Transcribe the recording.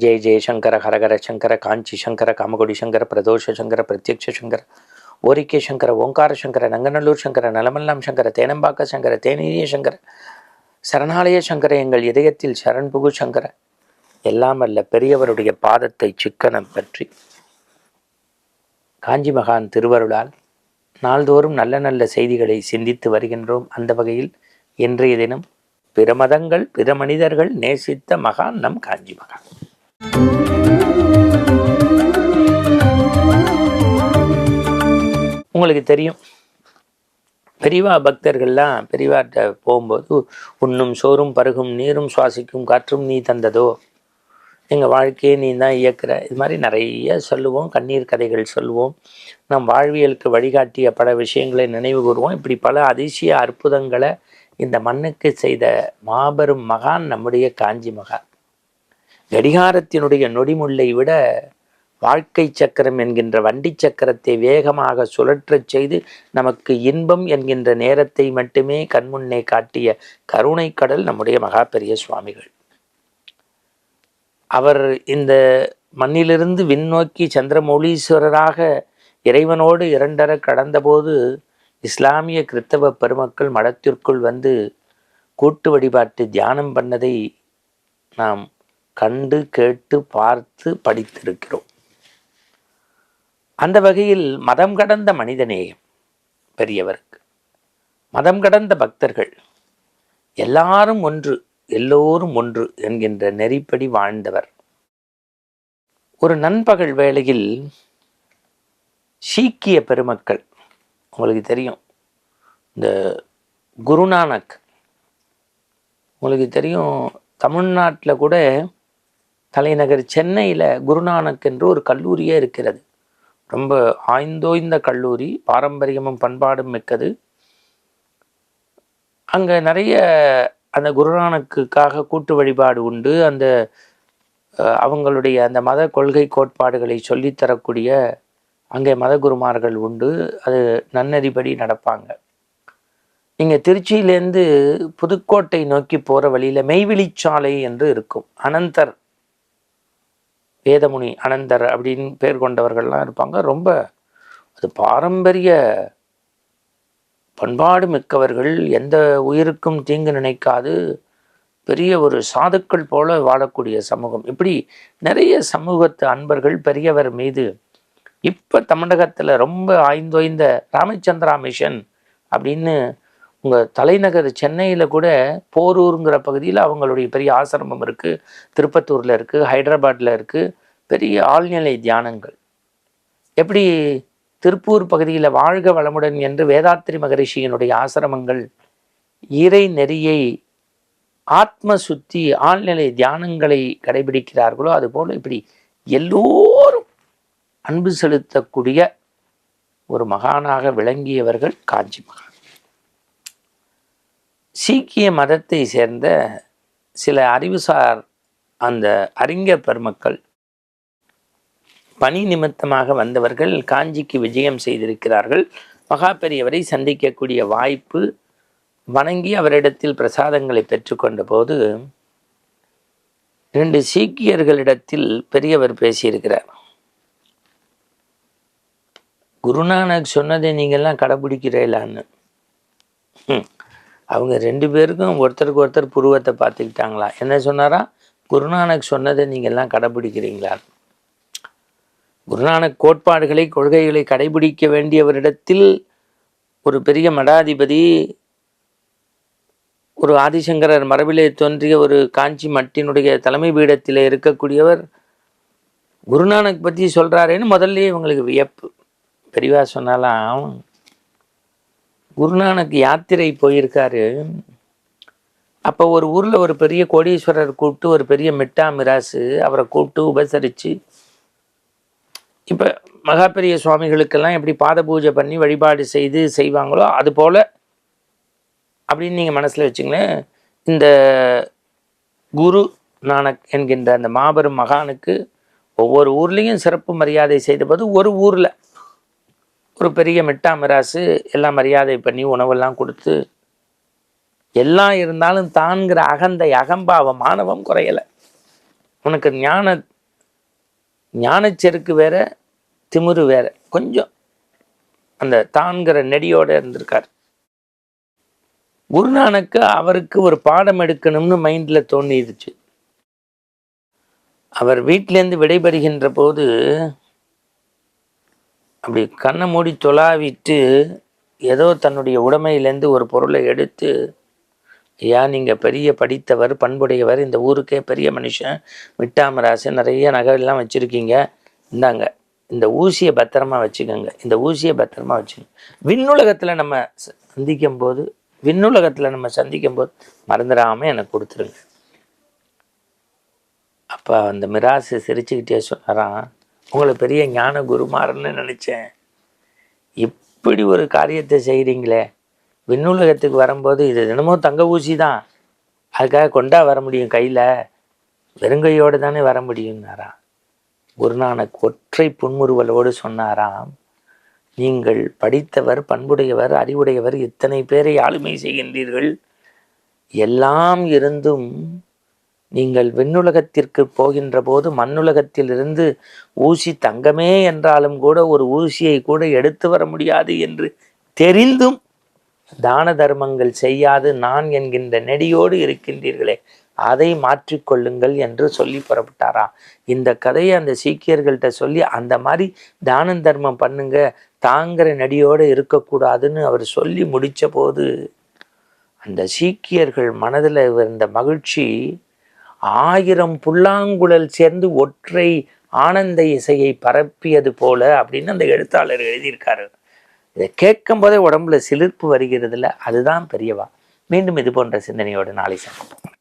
ஜெய ஜெயசங்கர ஹரஹர சங்கர காஞ்சி சங்கர காமகோடி சங்கர பிரதோஷ சங்கர பிரத்யக்ஷ சங்கர ஓரிக்கை சங்கர ஓங்கார சங்கர நங்கநல்லூர் சங்கர நலமல்லாம் சங்கர தேனம்பாக்க சங்கர தேனீரிய சங்கர சரணாலய சங்கர எங்கள் இதயத்தில் சரண் புகு சங்கர எல்லாம் அல்ல பெரியவருடைய பாதத்தை சிக்கனம் பற்றி காஞ்சி மகான் திருவருளால் நாள்தோறும் நல்ல நல்ல செய்திகளை சிந்தித்து வருகின்றோம். அந்த வகையில் இன்றைய தினம் பிற மதங்கள் பிற மனிதர்கள் நேசித்த மகான் நம் காஞ்சி மகான். உங்களுக்கு தெரியும், பெரியவா பக்தர்கள்லாம் பெரியவார்கிட்ட போகும்போது உண்ணும் சோறும் பருகும் நீரும் சுவாசிக்கும் காற்றும் நீ தந்ததோ, எங்கள் வாழ்க்கையை நீ தான் இயக்குற, இது மாதிரி நிறைய சொல்லுவோம். கண்ணீர் கதைகள் சொல்லுவோம். நம் வாழ்வியலுக்கு வழிகாட்டிய பல விஷயங்களை நினைவு கூறுவோம். இப்படி பல அதிசய அற்புதங்களை இந்த மண்ணுக்கு செய்த மாபெரும் மகான் நம்முடைய காஞ்சி மகான். கடிகாரத்தினுடைய நொடிமுல்லை விட வாழ்க்கை சக்கரம் என்கின்ற வண்டி சக்கரத்தை வேகமாக சுழற்றச் செய்து நமக்கு இன்பம் என்கின்ற நேரத்தை மட்டுமே கண்முன்னே காட்டிய கருணை கடல் நம்முடைய மகா பெரிய சுவாமிகள். அவர் இந்த மண்ணிலிருந்து விண்ணோக்கி சந்திரமௌலீஸ்வரராக இறைவனோடு இரண்டர கடந்தபோது இஸ்லாமிய கிறித்தவ பெருமக்கள் மடத்திற்குள் வந்து கூட்டு வழிபாட்டு தியானம் பண்ணதை நாம் கண்டு கேட்டு பார்த்து படித்திருக்கிறோம். அந்த வகையில் மதம் கடந்த மனிதநேயம் பெரியவருக்கு, மதம் கடந்த பக்தர்கள், எல்லாரும் ஒன்று எல்லோரும் ஒன்று என்கின்ற நெறிப்படி வாழ்ந்தவர். ஒரு நண்பகல் வேளையில் சீக்கிய பெருமக்கள், உங்களுக்கு தெரியும், இந்த குருநானக், உங்களுக்கு தெரியும், தமிழ்நாட்டில் கூட தலைநகர் சென்னையில் குருநானக் என்று ஒரு கல்லூரியே இருக்கிறது. ரொம்ப ஆய்ந்தோய்ந்த கல்லூரி, பாரம்பரியமும் பண்பாடும் மிக்கது. அங்கே நிறைய அந்த குருநானக்குக்காக கூட்டு வழிபாடு உண்டு. அந்த அவங்களுடைய அந்த மத கொள்கை கோட்பாடுகளை சொல்லித்தரக்கூடிய அங்கே மத குருமார்கள் உண்டு. அது நன்னெறிப்படி நடப்பாங்க. நீங்கள் திருச்சியிலேருந்து புதுக்கோட்டை நோக்கி போகிற வழியில் மெய்விழிச்சாலை என்று இருக்கும். அனந்தர், வேதமுனி அனந்தர் அப்படின்னு பேர் கொண்டவர்கள்லாம் இருப்பாங்க. ரொம்ப அது பாரம்பரிய பண்பாடு மிக்கவர்கள், எந்த உயிருக்கும் தீங்கு நினைக்காது பெரிய ஒரு சாதுக்கள் போல வாழக்கூடிய சமூகம். இப்படி நிறைய சமூகத்து அன்பர்கள் பெரியவர் மீது இப்போ தமிழகத்தில் ரொம்ப ஆய்ந்தோய்ந்த ராமச்சந்திரா மிஷன் அப்படின்னு உங்கள் தலைநகர் சென்னையில் கூட போரூருங்கிற பகுதியில் அவங்களுடைய பெரிய ஆசிரமம் இருக்குது. திருப்பத்தூரில் இருக்குது, ஹைதராபாத்தில் இருக்குது. பெரிய ஆழ்நிலை தியானங்கள். எப்படி திருப்பூர் பகுதியில் வாழ்க வளமுடன் என்று வேதாத்திரி மகரிஷியினுடைய ஆசிரமங்கள் இறை நெறியை, ஆத்ம சுத்தி, ஆழ்நிலை தியானங்களை கடைபிடிக்கிறார்களோ அதுபோல் இப்படி எல்லோரும் அன்பு செலுத்தக்கூடிய ஒரு மகானாக விளங்கியவர்கள் காஞ்சி மகான். சீக்கிய மதத்தை சேர்ந்த சில அறிவுசார் அந்த அறிஞர் பெருமக்கள் பணி நிமித்தமாக வந்தவர்கள் காஞ்சிக்கு விஜயம் செய்திருக்கிறார்கள். மகா பெரியவரை சந்திக்கக்கூடிய வாய்ப்பு, வணங்கி அவரிடத்தில் பிரசாதங்களை பெற்றுக்கொண்ட போது 2 சீக்கியர்களிடத்தில் பெரியவர் பேசியிருக்கிறார். குருநானக் சொன்னதை நீங்கள்லாம் கடைபிடிக்கிறீங்களான்னு. அவங்க 2 பேருக்கும் ஒருத்தருக்கு ஒருத்தர் புருவத்தை பார்த்துக்கிட்டாங்களா. என்ன சொன்னாரா? குருநானக் சொன்னதை நீங்கள்லாம் கடைபிடிக்கிறீங்களா? குருநானக் கோட்பாடுகளை, கொள்கைகளை கடைபிடிக்க வேண்டியவரிடத்தில் ஒரு பெரிய மடாதிபதி, ஒரு ஆதிசங்கரர் மரபிலே தோன்றிய ஒரு காஞ்சி மட்டினுடைய தலைமை பீடத்தில் இருக்கக்கூடியவர் குருநானக் பற்றி சொல்கிறாரேன்னு முதல்ல இவங்களுக்கு வியப்பு. பெரியவா சொன்னாலாம், குருநானக் யாத்திரை போயிருக்காரு. அப்போ ஒரு ஊரில் ஒரு பெரிய கோடீஸ்வரர் கூப்பிட்டு, ஒரு பெரிய மிட்டா மிராசு அவரை கூப்பிட்டு உபசரித்து, இப்போ மகா பெரிய சுவாமிகளுக்கெல்லாம் எப்படி பாத பூஜை பண்ணி வழிபாடு செய்வாங்களோ அதுபோல் அப்படின்னு நீங்கள் மனசில் வச்சுங்களேன். இந்த குரு நானக் என்கின்ற அந்த மாபெரும் மகானுக்கு ஒவ்வொரு ஊர்லேயும் சிறப்பு மரியாதை செய்தபோது ஒரு ஊரில் ஒரு பெரிய மிட்டா மிராசு எல்லாம் மரியாதை பண்ணி உணவெல்லாம் கொடுத்து, எல்லாம் இருந்தாலும் தான்கிற அகந்தை, அகம்பாவம், மானவம் குறையலை. உனக்கு ஞானச்செருக்கு வேற, திமிரு வேற, கொஞ்சம் அந்த தான்கிற நெடியோட இருந்திருக்கார். குருநானக்கு அவருக்கு ஒரு பாடம் எடுக்கணும்னு மைண்ட்ல தோணிடுச்சு. அவர் வீட்டிலேருந்து விடைபெறுகின்ற போது அப்படி கண்ணை மூடி தொலாவிட்டு ஏதோ தன்னுடைய உடைமையிலேருந்து ஒரு பொருளை எடுத்து, ஐயா நீங்கள் பெரிய படித்தவர், பண்புடையவர், இந்த ஊருக்கே பெரிய மனுஷன், மிட்டாமராசு, நிறைய நகையெல்லாம் வச்சுருக்கீங்க, இந்தாங்க இந்த ஊசியை பத்திரமா வச்சுக்கோங்க, இந்த ஊசியை பத்திரமா வச்சுக்கோங்க. விண்ணுலகத்தில் நம்ம சந்திக்கும் போது மறந்துடாமல் எனக்கு கொடுத்துருங்க. அப்போ அந்த மிராசு சிரிச்சுக்கிட்டே சொன்னாராம், உங்களை பெரிய ஞான குருமாறன்னு நினச்சேன், இப்படி ஒரு காரியத்தை செய்கிறீங்களே, விண்ணுலகத்துக்கு வரும்போது இது தினமும் தங்க ஊசி தான், அதுக்காக கொண்டா வர முடியும், கையில் வெறுங்கையோடு தானே வர முடியும்னாராம். குருநானக் ஒற்றை புன்முறுவலோடு சொன்னாராம், நீங்கள் படித்தவர், பண்புடையவர், அறிவுடையவர், இத்தனை பேரை ஆளுமை செய்கின்றீர்கள், எல்லாம் இருந்தும் நீங்கள் விண்ணுலகத்திற்கு போகின்ற போது மண்ணுலகத்தில் இருந்து ஊசி தங்கமே என்றாலும் கூட ஒரு ஊசியை கூட எடுத்து வர முடியாது என்று தெரிந்தும் தான தர்மங்கள் செய்யாது நான் என்கின்ற நெடியோடு இருக்கின்றீர்களே, அதை மாற்றிக்கொள்ளுங்கள் என்று சொல்லி புறப்பட்டாராம். இந்த கதையை அந்த சீக்கியர்கள்ட்ட சொல்லி, அந்த மாதிரி தான தர்மம் பண்ணுங்க, தாங்கிற நெடியோடு இருக்கக்கூடாதுன்னு அவர் சொல்லி முடித்த போது அந்த சீக்கியர்கள் மனதில் இருந்த மகிழ்ச்சி 1000 புல்லாங்குழல் சேர்ந்து ஒற்றை ஆனந்த இசையை பரப்பியது போல அப்படின்னு அந்த எழுத்தாளர் எழுதியிருக்காரு. இதை கேட்கும் போதே உடம்புல சிலிர்ப்பு வருகிறதுல, அதுதான் பெரியவா. மீண்டும் இது போன்ற சிந்தனையோடு நாளை சந்திப்போம்.